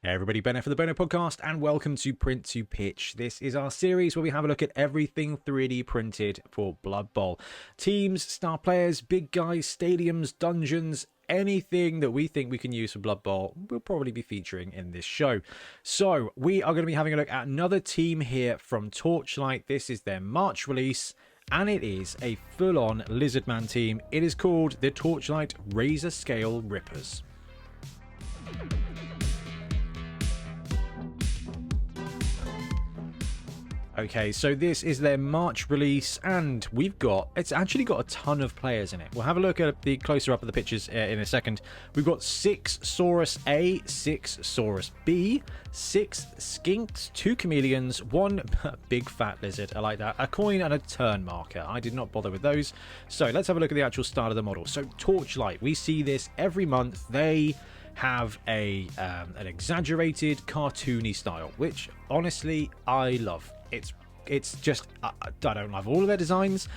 Hey everybody, Bonehead for the Bonehead podcast, and welcome to Print to Pitch. This is our series where we have a look at everything 3D printed for Blood Bowl. Teams, star players, big guys, stadiums, dungeons, anything that we think we can use for Blood Bowl, we'll probably be featuring in this show. So we are going to be having a look at another team here from Torchlight. This is their March release, and it is a full-on Lizardman team. It is called the Torchlight Razor Scale Rippers. Okay, so this is their March release, and it's actually got a ton of players in it. We'll have a look at the closer up of the pictures in a second. We've got 6 Saurus A, 6 Saurus B, 6 Skinks, 2 Chameleons, 1 big fat lizard, I like that, a coin and a turn marker. I did not bother with those. So let's have a look at the actual style of the model. So Torchlight, we see this every month. They have an exaggerated cartoony style, which honestly I love. It's just I don't love all of their designs.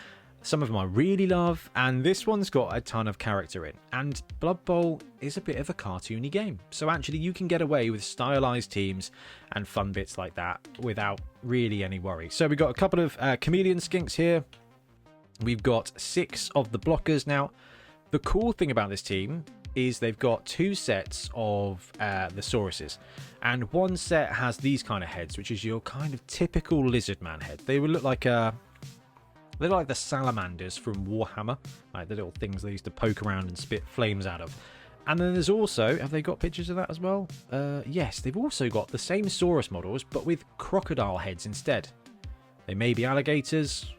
Some of them I really love, and this one's got a ton of character in. And Blood Bowl is a bit of a cartoony game, so actually you can get away with stylized teams and fun bits like that without really any worry. So we've got a couple of chameleon skinks here. We've got 6 of the blockers. Now the cool thing about this team is they've got 2 sets of the Sauruses, and one set has these kind of heads, which is your kind of typical Lizardman head. They would look like they're like the salamanders from Warhammer, like the little things they used to poke around and spit flames out of. And then there's also, have they got pictures of that as well? Yes, they've also got the same Saurus models, but with crocodile heads instead. They may be alligators.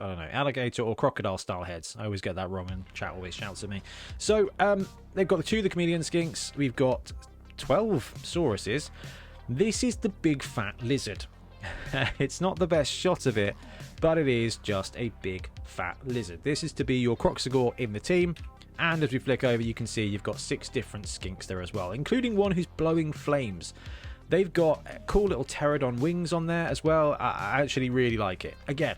Alligator or crocodile style heads. I always get that wrong, and chat always shouts at me. So they've got the 2 of the chameleon skinks. We've got 12 Sauruses. This is the big fat lizard. It's not the best shot of it, but it is just a big fat lizard. This is to be your Croxagore in the team, and as we flick over you can see you've got 6 different skinks there as well, including one who's blowing flames. They've got cool little pterodon wings on there as well. I actually really like it. Again,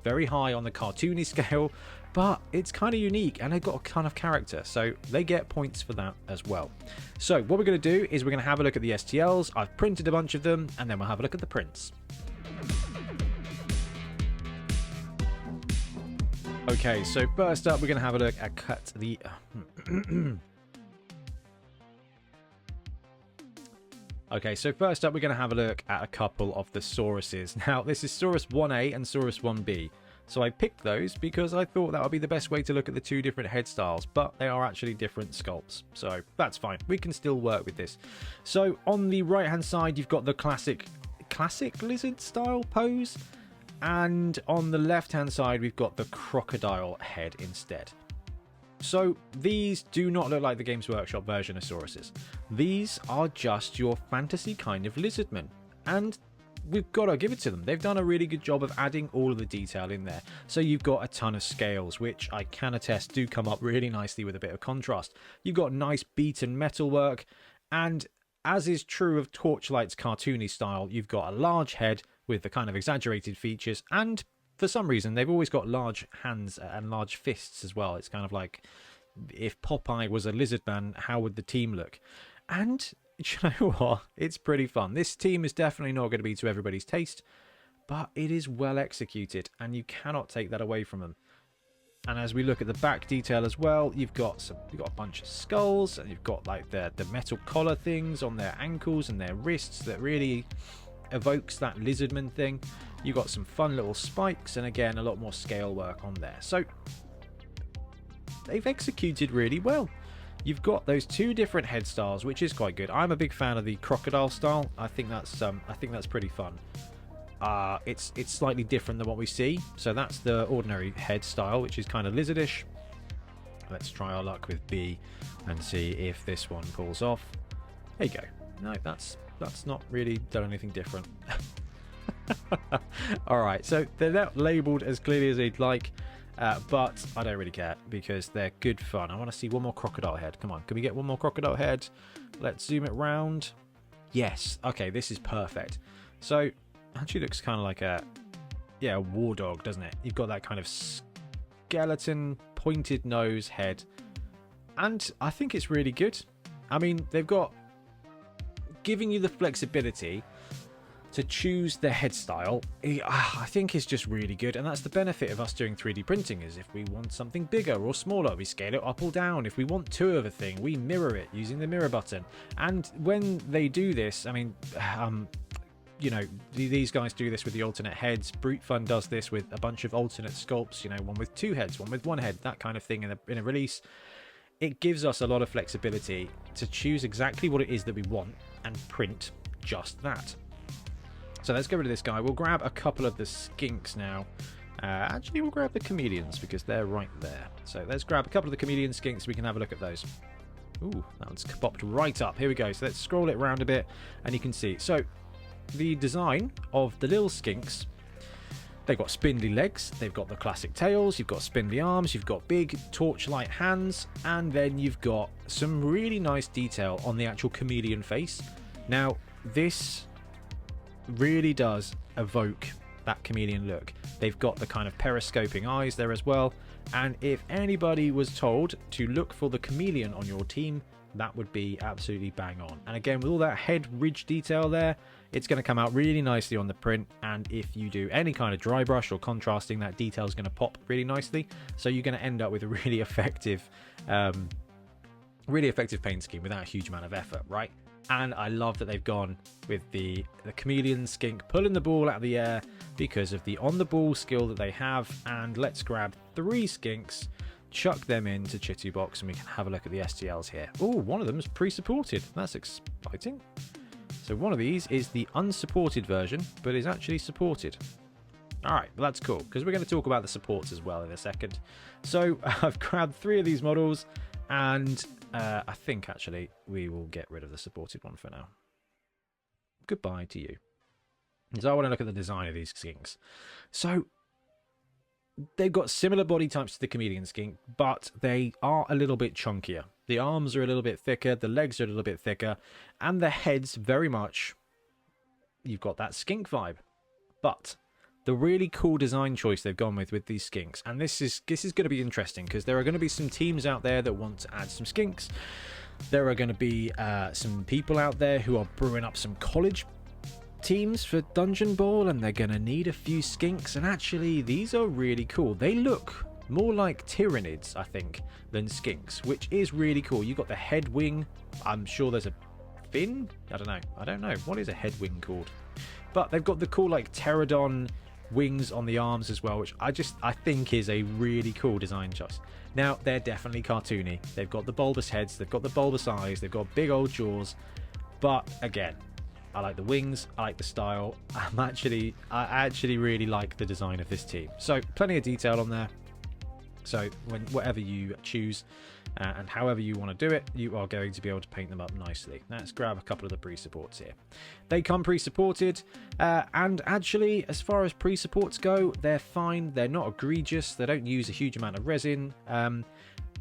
very high on the cartoony scale, but it's kind of unique, and they've got a ton of character, so they get points for that as well. So what we're going to do is we're going to have a look at the STLs. I've printed a bunch of them, and then we'll have a look at the prints. Okay, so first up we're going to have a look at the Okay, so first up we're going to have a look at a couple of the Sauruses. Now, this is Saurus 1A and Saurus 1B. So I picked those because I thought that would be the best way to look at the 2 different head styles, but they are actually different sculpts. So that's fine. We can still work with this. So on the right-hand side, you've got the classic lizard style pose. And on the left-hand side, we've got the crocodile head instead. So these do not look like the Games Workshop version of Sauruses. These are just your fantasy kind of Lizardmen, and we've got to give it to them. They've done a really good job of adding all of the detail in there. So you've got a ton of scales, which I can attest do come up really nicely with a bit of contrast. You've got nice beaten metalwork, and as is true of Torchlight's cartoony style, you've got a large head with the kind of exaggerated features, and for some reason, they've always got large hands and large fists as well. It's kind of like if Popeye was a lizard man, how would the team look? And you know what? It's pretty fun. This team is definitely not going to be to everybody's taste, but it is well executed, and you cannot take that away from them. And as we look at the back detail as well, you've got a bunch of skulls, and you've got like the metal collar things on their ankles and their wrists that really evokes that Lizardman thing. You've got some fun little spikes, and again a lot more scale work on there. So they've executed really well. You've got those 2 different head styles, which is quite good. I'm a big fan of the crocodile style. I think that's pretty fun. It's slightly different than what we see. So that's the ordinary head style, which is kind of lizardish. Let's try our luck with B and see if this one pulls off. There you go. No, that's not really done anything different. Alright, so they're not labelled as clearly as they'd like, but I don't really care because they're good fun. I want to see one more crocodile head. Come on, can we get one more crocodile head? Let's zoom it round. Yes, okay, this is perfect. So, actually looks kind of like a war dog, doesn't it? You've got that kind of skeleton, pointed nose head, and I think it's really good. I mean, they've got giving you the flexibility to choose the head style, I think is just really good. And that's the benefit of us doing 3D printing, is if we want something bigger or smaller, we scale it up or down. If we want two of a thing, we mirror it using the mirror button. And when they do this, I mean, you know, these guys do this with the alternate heads. Brute Fun does this with a bunch of alternate sculpts, you know, one with two heads, one with one head, that kind of thing in a release. It gives us a lot of flexibility to choose exactly what it is that we want and print just that. So let's get rid of this guy. We'll grab a couple of the skinks now. Actually, we'll grab the chameleons because they're right there. So let's grab a couple of the chameleon skinks so we can have a look at those. Ooh, that one's popped right up. Here we go. So let's scroll it around a bit and you can see. So the design of the little skinks, they've got spindly legs, they've got the classic tails, you've got spindly arms, you've got big torchlight hands, and then you've got some really nice detail on the actual chameleon face. Now, this really does evoke that chameleon look. They've got the kind of periscoping eyes there as well, and if anybody was told to look for the chameleon on your team, that would be absolutely bang on. And again, with all that head ridge detail there, it's going to come out really nicely on the print, and if you do any kind of dry brush or contrasting, that detail is going to pop really nicely, so you're going to end up with a really effective paint scheme without a huge amount of effort, right? And I love that they've gone with the chameleon skink pulling the ball out of the air because of the on the ball skill that they have. And let's grab 3 skinks, chuck them into Chitu Box, and we can have a look at the STLs here. Oh, one of them is pre-supported. That's exciting. So one of these is the unsupported version, but is actually supported. All right, well, that's cool, because we're going to talk about the supports as well in a second. So I've grabbed 3 of these models, and I think actually we will get rid of the supported one for now. Goodbye to you. So I want to look at the design of these skinks. So they've got similar body types to the chameleon skink, but they are a little bit chunkier. The arms are a little bit thicker, the legs are a little bit thicker, and the heads very much, you've got that skink vibe. But the really cool design choice they've gone with these skinks, and this is going to be interesting because there are going to be some teams out there that want to add some skinks. There are going to be some people out there who are brewing up some college teams for Dungeon Ball, and they're going to need a few skinks. And actually, these are really cool. They look more like Tyranids, I think, than skinks, which is really cool. You've got the head wing. I'm sure there's a fin. I don't know. What is a head wing called? But they've got the cool like pterodon wings on the arms as well, which I think is a really cool design choice. Now, they're definitely cartoony. They've got the bulbous heads, they've got the bulbous eyes, they've got big old jaws. But again, I like the wings, I like the style. I actually really like the design of this team. So plenty of detail on there. So whatever you choose and however you want to do it, you are going to be able to paint them up nicely. Let's grab a couple of the pre-supports here. They come pre-supported, and actually, as far as pre-supports go, they're fine. They're not egregious. They don't use a huge amount of resin.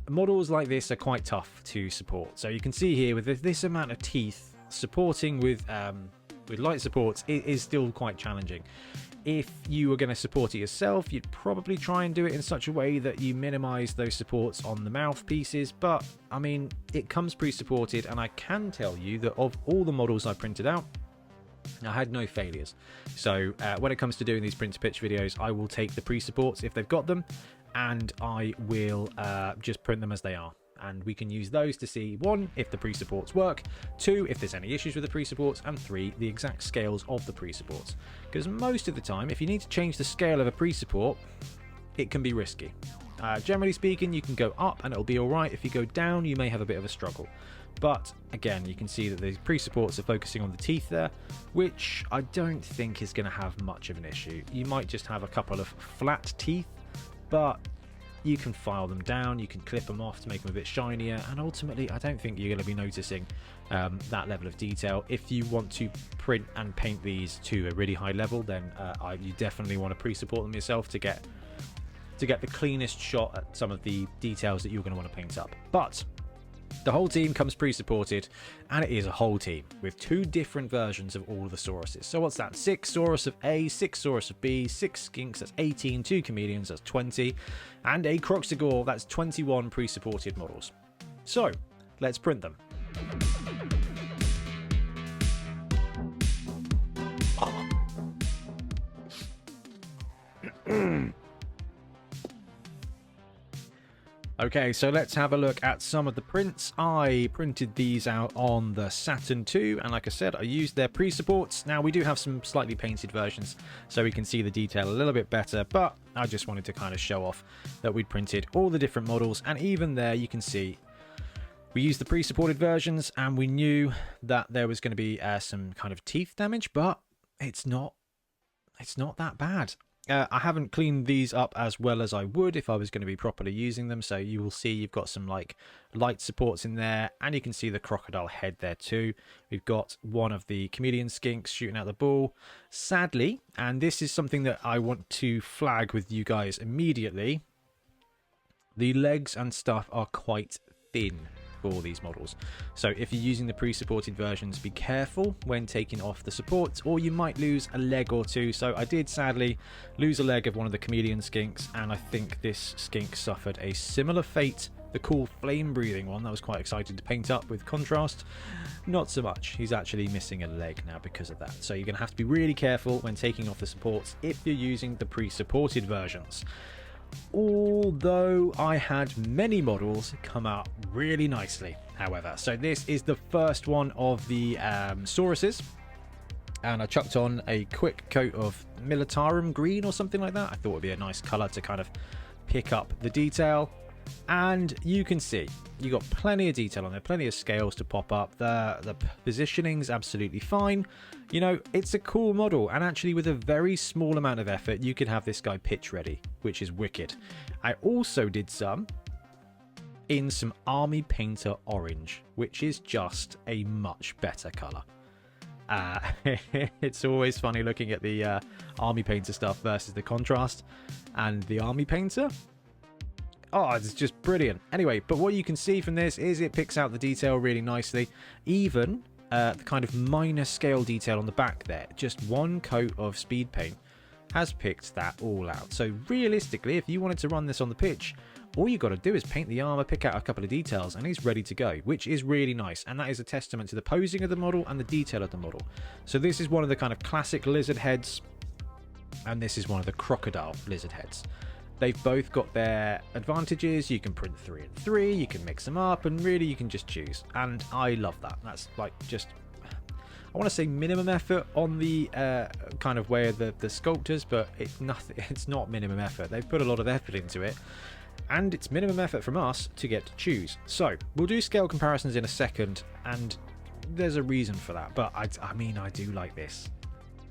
Models like this are quite tough to support. So you can see here with this amount of teeth, supporting with light supports is still quite challenging. If you were going to support it yourself, you'd probably try and do it in such a way that you minimize those supports on the mouthpieces. But I mean, it comes pre-supported, and I can tell you that of all the models I printed out, I had no failures. So when it comes to doing these print to pitch videos, I will take the pre-supports if they've got them, and I will just print them as they are. And we can use those to see, 1, if the pre-supports work, 2, if there's any issues with the pre-supports, and 3, the exact scales of the pre-supports. Because most of the time, if you need to change the scale of a pre-support, it can be risky. Generally speaking, you can go up and it'll be alright. If you go down, you may have a bit of a struggle. But again, you can see that the pre-supports are focusing on the teeth there, which I don't think is going to have much of an issue. You might just have a couple of flat teeth, but you can file them down, you can clip them off to make them a bit shinier, and ultimately I don't think you're going to be noticing that level of detail. If you want to print and paint these to a really high level, then you definitely want to pre-support them yourself to get the cleanest shot at some of the details that you're going to want to paint up. But the whole team comes pre-supported, and it is a whole team with 2 different versions of all of the Sauruses. So what's that? 6 Saurus of A, 6 Saurus of B, 6 Skinks, that's 18, 2 Chameleons, that's 20, and a Croxigore, that's 21 pre-supported models. So let's print them. Okay, so let's have a look at some of the prints. I printed these out on the Saturn II, and like I said, I used their pre-supports. Now, we do have some slightly painted versions, so we can see the detail a little bit better, but I just wanted to kind of show off that we'd printed all the different models, and even there you can see we used the pre-supported versions, and we knew that there was going to be some kind of teeth damage, but it's not that bad. I haven't cleaned these up as well as I would if I was going to be properly using them, so you will see you've got some like light supports in there, and you can see the crocodile head there too. We've got one of the chameleon skinks shooting out the ball. Sadly, and this is something that I want to flag with you guys immediately, the legs and stuff are quite thin for these models, so if you're using the pre-supported versions, be careful when taking off the supports, or you might lose a leg or two. So I did sadly lose a leg of one of the chameleon skinks, and I think this skink suffered a similar fate. The cool flame breathing one that I was quite excited to paint up with contrast, not so much. He's actually missing a leg now because of that, so you're going to have to be really careful when taking off the supports if you're using the pre-supported versions. Although I had many models come out really nicely, however. So this is the first one of the Sauruses, and I chucked on a quick coat of Militarum green or something like that. I thought it would be a nice colour to kind of pick up the detail, and you can see you got plenty of detail on there, plenty of scales to pop up. The positioning's absolutely fine. You know, it's a cool model, and actually with a very small amount of effort you can have this guy pitch ready, which is wicked. I also did some in some Army Painter Orange, which is just a much better colour. It's always funny looking at the Army Painter stuff versus the contrast, and the Army Painter, oh, it's just brilliant. Anyway, but what you can see from this is it picks out the detail really nicely. Even the kind of minor scale detail on the back there, just one coat of speed paint has picked that all out. So realistically, if you wanted to run this on the pitch, all you got to do is paint the armor, pick out a couple of details, and he's ready to go, which is really nice. And that is a testament to the posing of the model and the detail of the model. So this is one of the kind of classic lizard heads, and this is one of the crocodile lizard heads. They've both got their advantages. You can print 3 and 3, you can mix them up, and really you can just choose. And I love that. That's like just, I want to say minimum effort on the kind of way of the sculptors, but it's nothing. It's not minimum effort. They've put a lot of effort into it, and it's minimum effort from us to get to choose. So we'll do scale comparisons in a second, and there's a reason for that. But I mean, I do like this.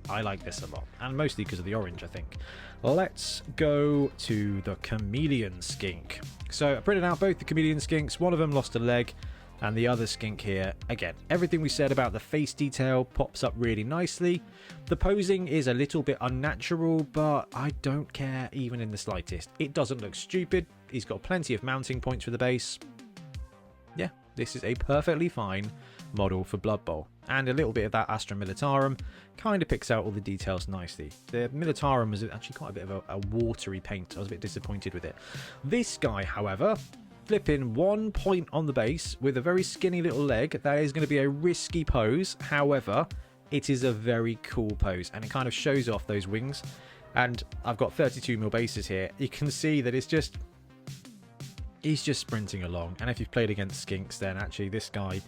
I like this a lot, and mostly because of the orange, I think. Let's go to the chameleon skink. So I printed out both the chameleon skinks. One of them lost a leg, and the other skink here, again, everything we said about the face detail pops up really nicely. The posing is a little bit unnatural, but I don't care even in the slightest. It doesn't look stupid. He's got plenty of mounting points for the base. Yeah, this is a perfectly fine model for Blood Bowl, and a little bit of that Astra Militarum kind of picks out all the details nicely. The Militarum was actually quite a bit of a watery paint. I was a bit disappointed with it. This guy, however, flipping 1 point on the base with a very skinny little leg. That is going to be a risky pose. However, it is a very cool pose, and it kind of shows off those wings. And I've got 32mm bases here. You can see that it's just, he's just sprinting along. And if you've played against skinks, then actually this guy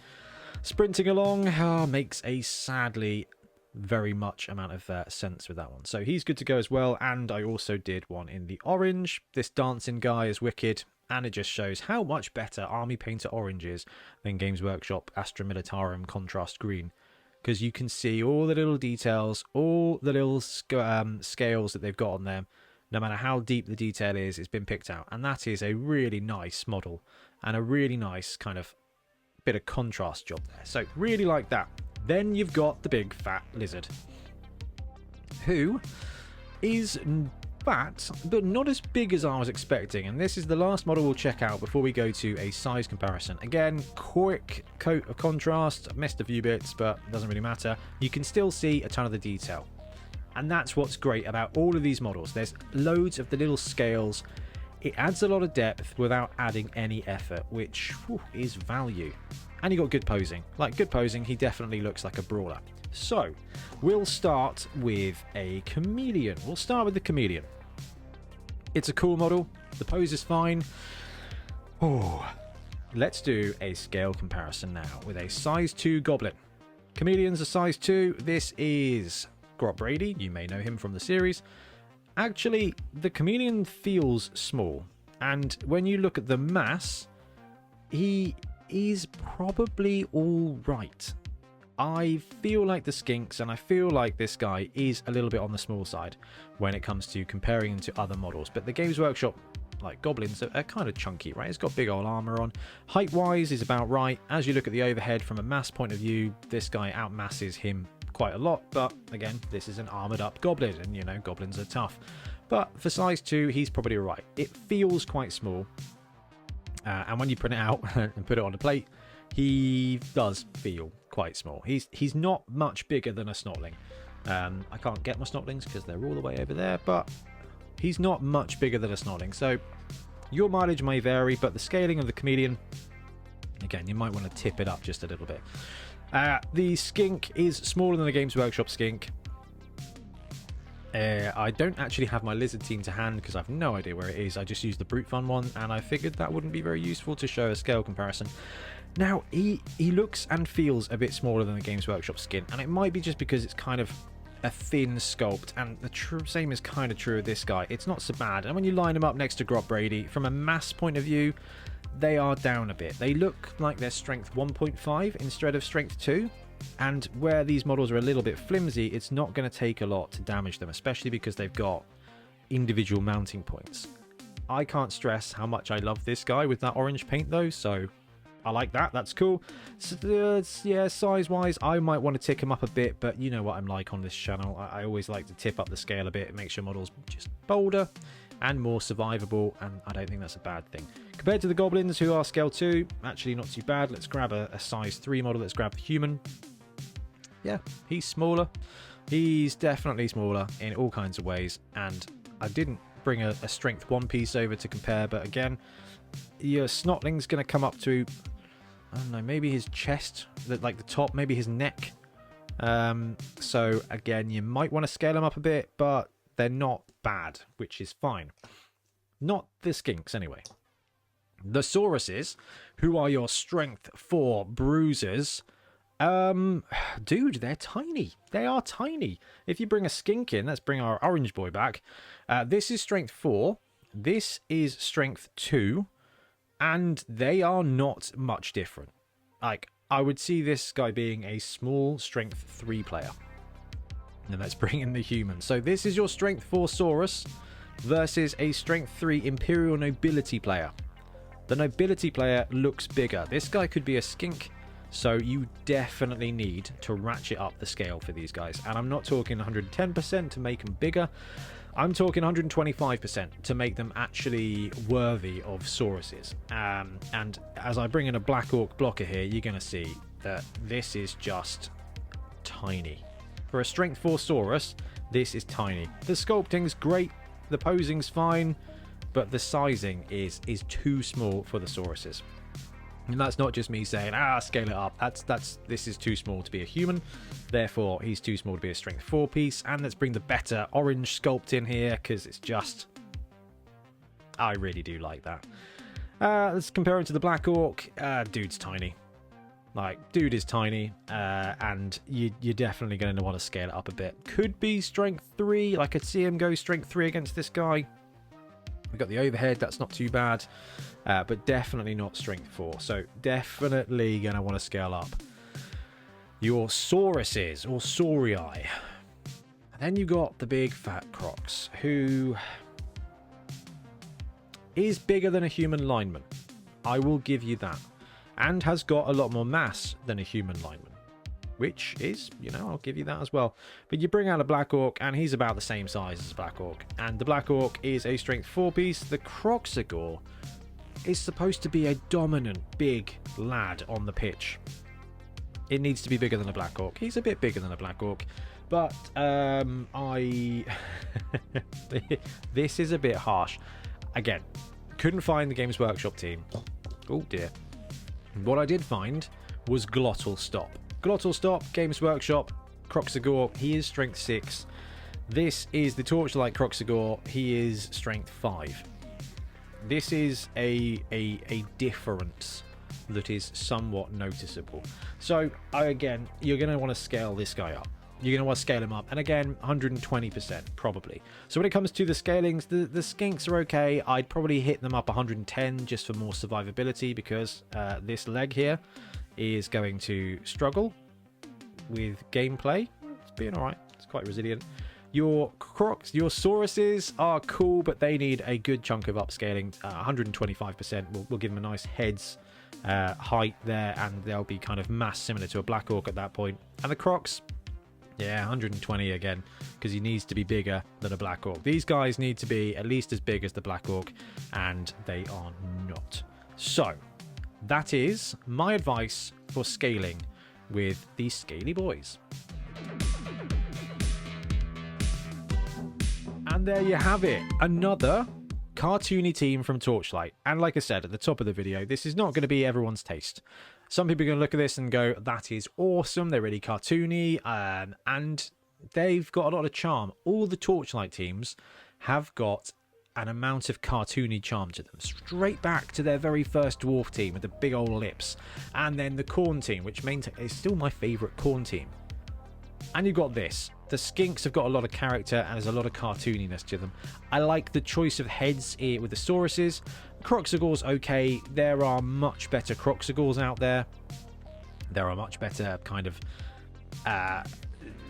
sprinting along makes a sadly very much amount of sense with that one. So he's good to go as well. And I also did one in the orange. This dancing guy is wicked, and it just shows how much better Army Painter Orange is than Games Workshop Astra Militarum Contrast Green, because you can see all the little details, all the little scales that they've got on them. No matter how deep the detail is, it's been picked out, and that is a really nice model and a really nice kind of bit of contrast job there. So really like that. Then you've got the big fat lizard, who is fat but not as big as I was expecting, and this is the last model we'll check out before we go to a size comparison. Again, quick coat of contrast. I've missed a few bits, but it doesn't really matter. You can still see a ton of the detail, and that's what's great about all of these models. There's loads of the little scales. It adds a lot of depth without adding any effort, which is value. And you got good posing. Like good posing, he definitely looks like a brawler. So we'll start with a chameleon. We'll start with the chameleon. It's a cool model. The pose is fine. Oh, let's do a scale comparison now with a size 2 goblin. Chameleon's a size 2. This is Grot Brady. You may know him from the series. Actually, the chameleon feels small. And when you look at the mass, he is probably all right. I feel like the skinks, and I feel like this guy is a little bit on the small side when it comes to comparing him to other models. But the Games Workshop, like goblins, are kind of chunky, right? It's got big old armor on. Height-wise is about right. As you look at the overhead from a mass point of view, this guy outmasses him quite a lot. But again, this is an armored-up goblin, and you know, goblins are tough. But for size 2, he's probably right. It feels quite small. And when you print it out and put it on a plate, he does feel quite small. He's not much bigger than a snotling. I can't get my snotlings because they're all the way over there, but he's not much bigger than a snotling. So your mileage may vary, but the scaling of the chameleon, again, you might want to tip it up just a little bit. The skink is smaller than the Games Workshop skink. I don't actually have my lizard team to hand because I have no idea where it is. I just used the brute fun one, and I figured that wouldn't be very useful to show a scale comparison. Now, he looks and feels a bit smaller than the Games Workshop skin, and it might be just because it's kind of a thin sculpt, and the same is kind of true of this guy. It's not so bad, and when you line him up next to Grot Brady, from a mass point of view, they are down a bit. They look like they're strength 1.5 instead of strength 2. And where these models are a little bit flimsy, it's not going to take a lot to damage them, especially because they've got individual mounting points. I can't stress how much I love this guy with that orange paint, though, so I like that. That's cool. So, yeah, size-wise, I might want to tick him up a bit, but you know what I'm like on this channel. I always like to tip up the scale a bit. It makes your models just bolder and more survivable, and I don't think that's a bad thing. Compared to the goblins, who are scale 2, actually not too bad. Let's grab a size 3 model. Let's grab the human. Yeah, he's smaller. He's definitely smaller in all kinds of ways, and I didn't bring a strength 1 piece over to compare, but again, your snotling's going to come up to, I don't know, maybe his chest, like the top, maybe his neck. So again, you might want to scale him up a bit, but they're not bad, which is fine. Not the skinks, anyway. The Sauruses, who are your strength 4 bruisers, dude, they're tiny. They are tiny. If you bring a skink in, let's bring our orange boy back. This is strength 4. This is strength 2. And they are not much different. Like, I would see this guy being a small strength 3 player. And let's bring in the human. So this is your strength 4 Saurus versus a strength 3 Imperial Nobility player. The Nobility player looks bigger. This guy could be a skink. So you definitely need to ratchet up the scale for these guys. And I'm not talking 110% to make them bigger. I'm talking 125% to make them actually worthy of Sauruses. And as I bring in a Black Orc blocker here, you're going to see that this is just tiny. For a strength 4 Saurus, this is tiny. The sculpting's great, the posing's fine, but the sizing is too small for the Sauruses. And that's not just me saying, scale it up. This is too small to be a human. Therefore, he's too small to be a strength 4 piece. And let's bring the better orange sculpt in here, because it's just, I really do like that. Let's compare him to the Black Orc. Dude's tiny. Like, dude is tiny. And you're definitely going to want to scale it up a bit. Could be strength 3. I could see him go strength 3 against this guy. We've got the overhead, that's not too bad, but definitely not strength 4. So definitely going to want to scale up your Sauruses, or Saurii. And then you got the big fat Crocs, who is bigger than a human lineman. I will give you that. And has got a lot more mass than a human lineman. Which is, I'll give you that as well. But you bring out a Black Orc, and he's about the same size as a Black Orc. And the Black Orc is a strength 4 piece. The Croxagore is supposed to be a dominant, big lad on the pitch. It needs to be bigger than a Black Orc. He's a bit bigger than a Black Orc. But, this is a bit harsh. Again, couldn't find the Games Workshop team. Oh, dear. What I did find was Glottal Stop. Glottal Stop, Games Workshop, Croxagore, he is strength 6. This is the Torchlight Croxagore, he is strength 5. this is a difference that is somewhat noticeable. So again, you're going to want to scale this guy up. You're going to want to scale him up, and again, 120% probably. So when it comes to the scalings, the skinks are okay. I'd probably hit them up 110 just for more survivability, because this leg here is going to struggle with gameplay. It's being all right. It's quite resilient. Your crocs, your sauruses are cool, but they need a good chunk of upscaling. 125%. We'll give them a nice heads height there, and they'll be kind of mass similar to a black orc at that point. And the crocs, yeah, 120 again, because he needs to be bigger than a black orc. These guys need to be at least as big as the black orc, and they are not. So that is my advice for scaling with these scaly boys. And there you have it, another cartoony team from Torchlight. And like I said at the top of the video, this is not going to be everyone's taste. Some people are going to look at this and go, that is awesome, they're really cartoony, and they've got a lot of charm. All the Torchlight teams have got an amount of cartoony charm to them, straight back to their very first dwarf team with the big old lips, and then the corn team, which is still my favourite corn team. And you've got this. The skinks have got a lot of character, and there's a lot of cartooniness to them. I like the choice of heads here with the sauruses. Croxagor's okay. There are much better Croxagors out there. There are much better kind of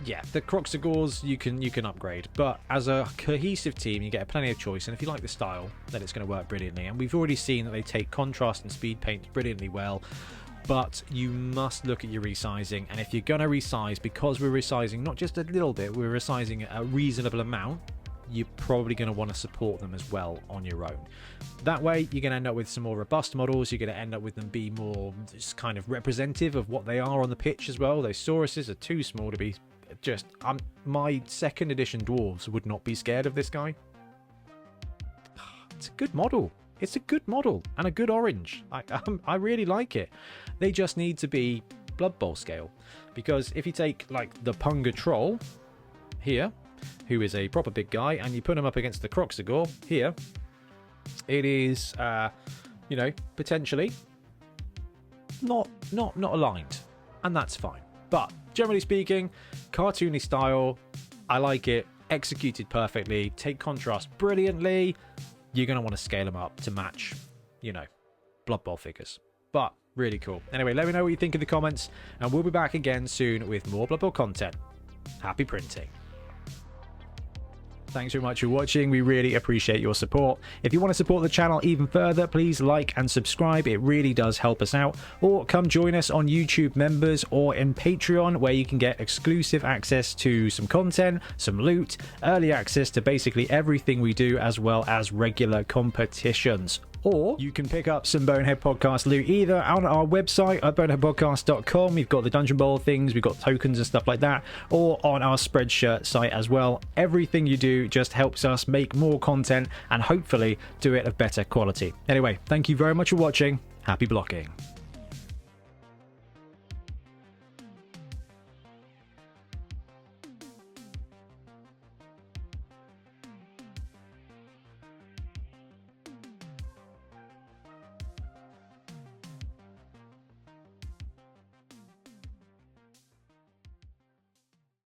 yeah, the Croxagors you can upgrade, but as a cohesive team you get plenty of choice, and if you like the style, then it's going to work brilliantly. And we've already seen that they take contrast and speed paint brilliantly well. But you must look at your resizing, and if you're going to resize, because we're resizing not just a little bit, we're resizing a reasonable amount, you're probably going to want to support them as well on your own. That way you're going to end up with some more robust models. You're going to end up with them be more just kind of representative of what they are on the pitch as well. Those sauruses are too small to be just... my second edition dwarves would not be scared of this guy. It's a good model. It's a good model and a good orange. I really like it. They just need to be Blood Bowl scale, because if you take like the Punga Troll here, who is a proper big guy, and you put him up against the Croxagor here, it is you know, potentially not aligned, and that's fine. But generally speaking, cartoony style, I like it. Executed perfectly, take contrast brilliantly. You're going to want to scale them up to match, you know, Blood Bowl figures. But really cool. Anyway, let me know what you think in the comments, and we'll be back again soon with more Blood Bowl content. Happy printing. Thanks very much for watching. We really appreciate your support. If you want to support the channel even further, please like and subscribe. It really does help us out. Or come join us on YouTube Members or in Patreon, where you can get exclusive access to some content, some loot, early access to basically everything we do, as well as regular competitions. Or you can pick up some Bonehead Podcast loot either on our website at boneheadpodcast.com. We've got the Dungeon Bowl things, we've got tokens and stuff like that, or on our Spreadshirt site as well. Everything you do just helps us make more content and hopefully do it of better quality. Anyway, thank you very much for watching. Happy blocking.